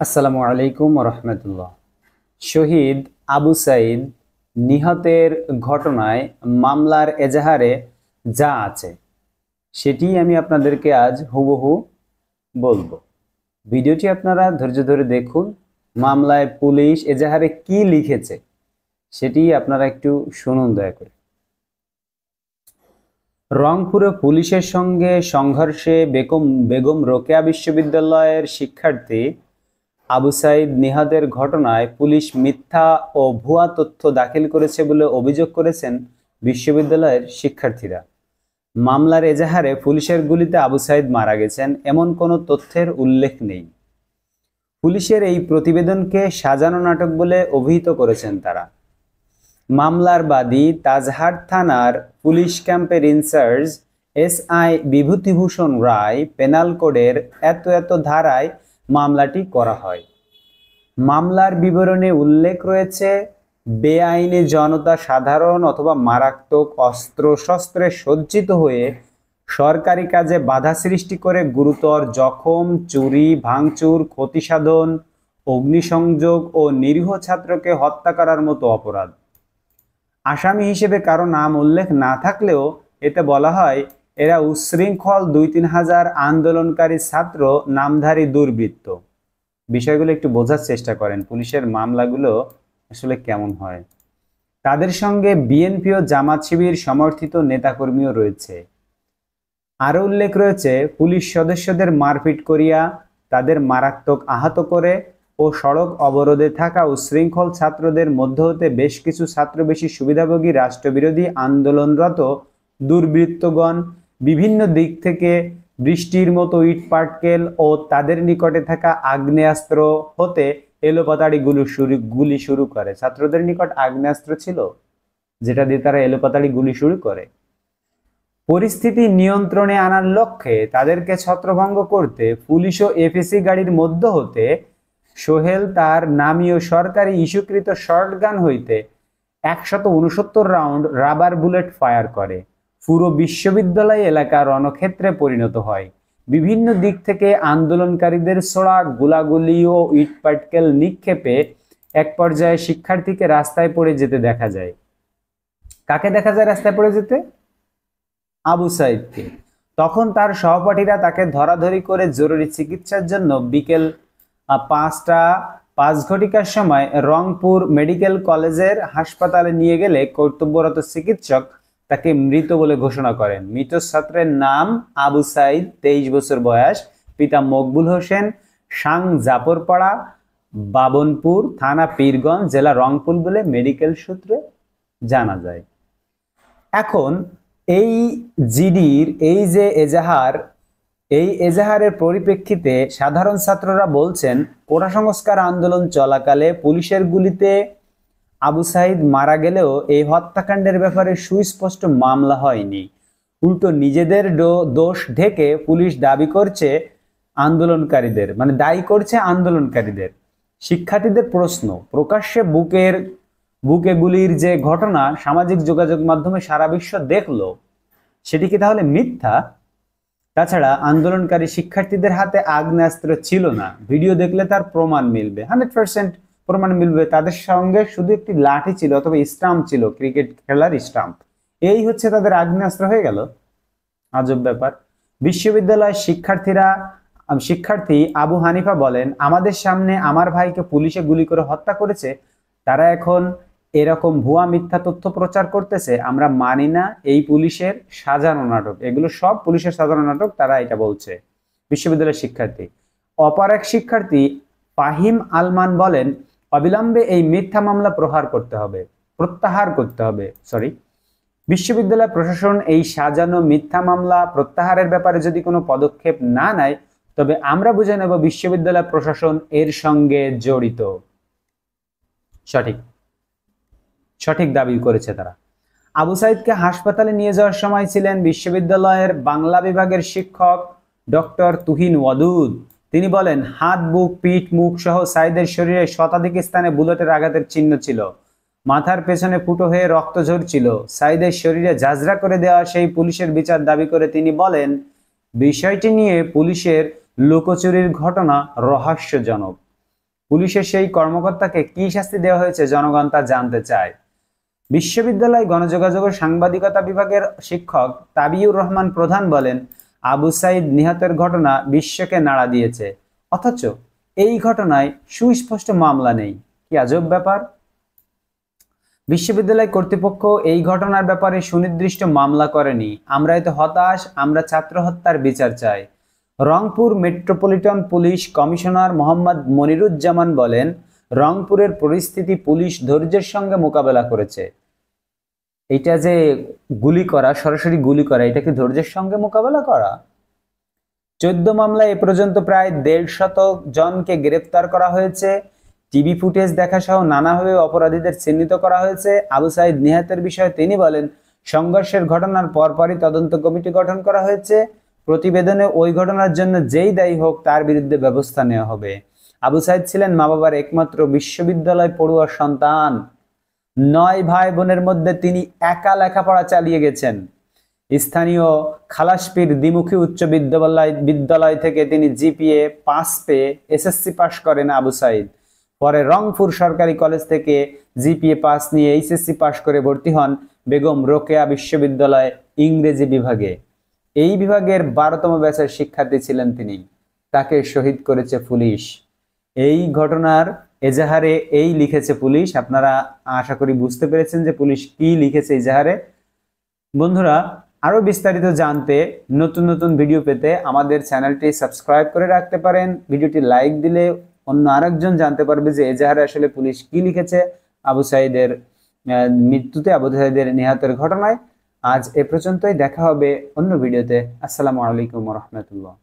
আসসালামু আলাইকুম রহমতুল্লাহ। শহীদ আবু সাইদ নিহতের ঘটনায় মামলার এজাহারে যা আছে সেটি আমি আপনাদেরকে আজ হুবহু বলবো। ভিডিওটি আপনারা ধৈর্য ধরে দেখুন। মামলায় পুলিশ এজাহারে কি লিখেছে সেটি আপনারা একটু শুনুন দয়া করে। রংপুরে পুলিশের সঙ্গে সংঘর্ষে বেগম রোকেয়া বিশ্ববিদ্যালয়ের শিক্ষার্থী আবু সাইদ নিহতের ঘটনায় পুলিশ মিথ্যা ও ভুয়া তথ্য দাখিল করেছে বলে অভিযোগ করেছেন বিশ্ববিদ্যালয়ের শিক্ষার্থীরা। মামলার এজাহারে পুলিশের গুলিতে আবু সাইদ মারা গেছেন এমন কোনো তথ্যের উল্লেখ নেই। পুলিশের এই প্রতিবেদনকে সাজানো নাটক বলে অভিহিত করেছেন তারা। মামলার বাদী তাজহাট থানার পুলিশ ক্যাম্পের ইনচার্জ SI বিভূতিভূষণ রায় পেনাল কোডের এত ধারায় মামলাটি করা হয়। মামলার বিবরণে উল্লেখ রয়েছে, বেআইনি জনতা সাধারণ অথবা মারাত্মক অস্ত্রশস্ত্রে সজ্জিত হয়ে সরকারি কাজে বাধা সৃষ্টি করে গুরুতর জখম, চুরি, ভাঙচুর, ক্ষতিসাধন, অগ্নিসংযোগ ও নিরীহ ছাত্রকে হত্যা করার মতো অপরাধ। আসামি হিসেবে কারো নাম উল্লেখ না থাকলেও এতে বলা হয় এরা উচ্ছৃঙ্খল ২-৩ হাজার আন্দোলনকারী ছাত্র নামধারী দুর্বৃত্ত। বিষয়গুলো একটু বোঝার চেষ্টা করেন, পুলিশের মামলাগুলো আসলে কেমন হয়। তাদের সঙ্গে বিএনপি ও জামাত শিবির সমর্থিত নেতাকর্মীও রয়েছে। আরও উল্লেখ রয়েছে, পুলিশ সদস্যদের মারপিট করিয়া তাদের মারাত্মক আহত করে ও সড়ক অবরোধে থাকা উচ্ছৃঙ্খল ছাত্রদের মধ্য হতে বেশ কিছু ছাত্রবেশী সুবিধাভোগী রাষ্ট্রবিরোধী আন্দোলনরত দুর্বৃত্তগণ বিভিন্ন দিক থেকে বৃষ্টির মতো ইট পাটকেল ও তাদের নিকটে থাকা আগ্নেয়াস্ত্র হতে এলোপাতাড়ি গুলি শুরু করে। ছাত্রদের নিকট আগ্নেয়াস্ত্র ছিল যেটা দিয়ে তারা এলোপাতাড়ি গুলি শুরু করে। পরিস্থিতি নিয়ন্ত্রণে আনার লক্ষ্যে তাদেরকে ছত্রভঙ্গ করতে পুলিশ ও FSC গাড়ির মধ্য হতে সোহেল তার নামীয় সরকারি ইস্যুকৃত শর্টগান হইতে ১৬৯ রাউন্ড রাবার বুলেট ফায়ার করে। পুরো বিশ্ববিদ্যালয় এলাকা রণক্ষেত্রে পরিণত হয়। বিভিন্ন দিক থেকে আন্দোলনকারীদের ছোড়া গোলাগুলি ও ইটপাটকেল নিক্ষেপে এক পর্যায়ে শিক্ষার্থীকে রাস্তায় পড়ে যেতে দেখা যায়। কাকে দেখা যায় রাস্তায় পড়ে যেতে? আবু সাইদকে। তখন তার সহপাঠীরা তাকে ধরাধরি করে জরুরি চিকিৎসার জন্য বিকেল ৫টা ৫ সময় রংপুর মেডিকেল কলেজের হাসপাতালে নিয়ে গেলে কর্তব্যরত চিকিৎসক তাকে মৃত বলে ঘোষণা করেন। মৃত ছাত্রের নাম আবু সাইদ, ২৩ বছর বয়স, পিতা মকবুল হোসেন, সাং জাফরপাড়া, বাবনপুর থানা, পীরগঞ্জ জেলা, রংপুর বলে মেডিকেল সূত্রে জানা যায়। এখন এই জিডির এই যে এজাহারের পরিপ্রেক্ষিতে সাধারণ ছাত্ররা বলছেন, কোটা সংস্কার আন্দোলন চলাকালে পুলিশের গুলিতে আবু সাইদ মারা গেলেও এই হত্যাকাণ্ডের ব্যাপারে সুস্পষ্ট মামলা হয়নি। উল্টো নিজেদের দোষ ঢেকে পুলিশ দাবি করছে আন্দোলনকারীদের, মানে দায়ী করছে আন্দোলনকারীদের। শিক্ষার্থীদের প্রশ্ন, প্রকাশ্যে বুকে গুলির যে ঘটনা সামাজিক যোগাযোগ মাধ্যমে সারা বিশ্ব দেখলো, সেটি কি তাহলে মিথ্যা? তাছাড়া আন্দোলনকারী শিক্ষার্থীদের হাতে আগ্নেয়াস্ত্র ছিল না, ভিডিও দেখলে তার প্রমাণ মিলবে, 100% প্রমাণ মিলবে। তাদের সঙ্গে শুধু একটি লাঠি ছিল অথবা স্টাম্প ছিল, ক্রিকেট খেলার স্টাম্প, এই হচ্ছে তাদের আগ্নেয়াস্ত্র হয়ে গেল। আজব ব্যাপার। বিশ্ববিদ্যালয়ের শিক্ষার্থী আবু হানিফা বলেন, আমাদের সামনে আমার ভাইকে পুলিশে গুলি করে হত্যা করেছে, তারা এখন এরকম ভুয়া মিথ্যা তথ্য প্রচার করতেছে, আমরা মানি না, এই পুলিশের সাজানো নাটক, এগুলো সব পুলিশের সাজানো নাটক, তারা এটা বলছে। বিশ্ববিদ্যালয়ের শিক্ষার্থী। অপর এক শিক্ষার্থী ফাহিম আলমান বলেন, অবিলম্বে এই মিথ্যা মামলা প্রত্যাহার করতে হবে। বিশ্ববিদ্যালয় প্রশাসন এই সাজানো মিথ্যা মামলা প্রত্যাহারের ব্যাপারে যদি কোনো পদক্ষেপ না নেয়, তবে আমরা বুঝে নেব বিশ্ববিদ্যালয় প্রশাসন এর সঙ্গে জড়িত। সঠিক দাবি করেছে তারা। আবু সাইদকে হাসপাতালে নিয়ে যাওয়ার সময় ছিলেন বিশ্ববিদ্যালয়ের বাংলা বিভাগের শিক্ষক ডক্টর তুহিন ওয়াদুদ। তিনি বলেন, হাত, বুক, পিঠ, মুখ সহ সাইদের শরীরে শতাধিক স্থানে বুলেটের আঘাতের চিহ্ন ছিল। মাথার পেছনে ফুটো হয়ে রক্ত ঝরছিল। সাইদের শরীরে ঝাঁঝরা করে দেওয়া সেই পুলিশের বিচার দাবি করে তিনি বলেন, বিষয়টি নিয়ে পুলিশের লুকোচুরির ঘটনা রহস্যজনক। পুলিশের সেই কর্মকর্তাকে কি শাস্তি দেওয়া হয়েছে জনগণ তা জানতে চায়। বিশ্ববিদ্যালয় গণযোগাযোগ ও সাংবাদিকতা বিভাগের শিক্ষক তাবিউর রহমান প্রধান বলেন, আবু সাইদ নিহতের ঘটনা বিশ্বকে নাড়া দিয়েছে, অথচ এই ঘটনায় সুস্পষ্ট মামলা নেই। কি আজব ব্যাপার। বিশ্ববিদ্যালয় কর্তৃপক্ষ এই ঘটনার ব্যাপারে সুনির্দিষ্ট মামলা করেনি। আমরা এতে হতাশ, আমরা ছাত্র হত্যার বিচার চাই। Rangpur metropolitan police commissioner Mohammad Moniruzzaman বলেন, রংপুরের পরিস্থিতি পুলিশ ধৈর্যের সঙ্গে মোকাবেলা করেছে। এটা যে গুলি করা, সরাসরি গুলি করা, এটা কি ধৈর্যের সঙ্গে মোকাবেলা করা? 14 মামলায় এ পর্যন্ত প্রায় 150 জনকে গ্রেফতার করা হয়েছে। টিভি ফুটেজ দেখা সহ নানাভাবে অপরাধীদের চিহ্নিত করা হয়েছে। আবু সাইদ নিহতের বিষয়ে তিনি বলেন, সংঘর্ষের ঘটনার পরপরই তদন্ত কমিটি গঠন করা হয়েছে। প্রতিবেদনে ওই ঘটনার জন্য যেই দায়ী হোক তার বিরুদ্ধে ব্যবস্থা নেওয়া হবে। আবু সাইদ ছিলেন মা বাবার একমাত্র বিশ্ববিদ্যালয় পড়ুয়ার সন্তান। 9 ভাই বোনের মধ্যে তিনি একা লেখাপড়া চালিয়ে গেছেন। স্থানীয় খালাসপীর দ্বিমুখী উচ্চ বিদ্যালয় থেকে তিনি জিপিএ 5 পেয়ে এসএসসি পাশ করেন আবু সাইদ। পরে রংপুর সরকারি কলেজ থেকে জিপিএ 5 নিয়ে এইচএসসি পাশ করে ভর্তি হন বেগম রোকেয়া বিশ্ববিদ্যালয় ইংরেজি বিভাগে। এই বিভাগের 12তম ব্যাচের শিক্ষার্থী ছিলেন তিনি। তাকে শহীদ করেছে পুলিশ। এই ঘটনার এজাহারে এই লিখেছে পুলিশ। আপনারা আশা করি বুঝতে পেরেছেন যে পুলিশ কি লিখেছে এজাহারে। বন্ধুরা, আরো বিস্তারিত জানতে, নতুন নতুন ভিডিও পেতে আমাদের চ্যানেলটি সাবস্ক্রাইব করে রাখতে পারেন। ভিডিওটি লাইক দিলে অন্য আরেকজন জানতে পারবে যে এজাহারে আসলে পুলিশ কি লিখেছে আবু সাইদের মৃত্যুতে, আবু সাইদের নিহতের ঘটনায়। আজ এ পর্যন্তই, দেখা হবে অন্য ভিডিওতে। আসসালামু আলাইকুম ওয়া রাহমাতুল্লাহ।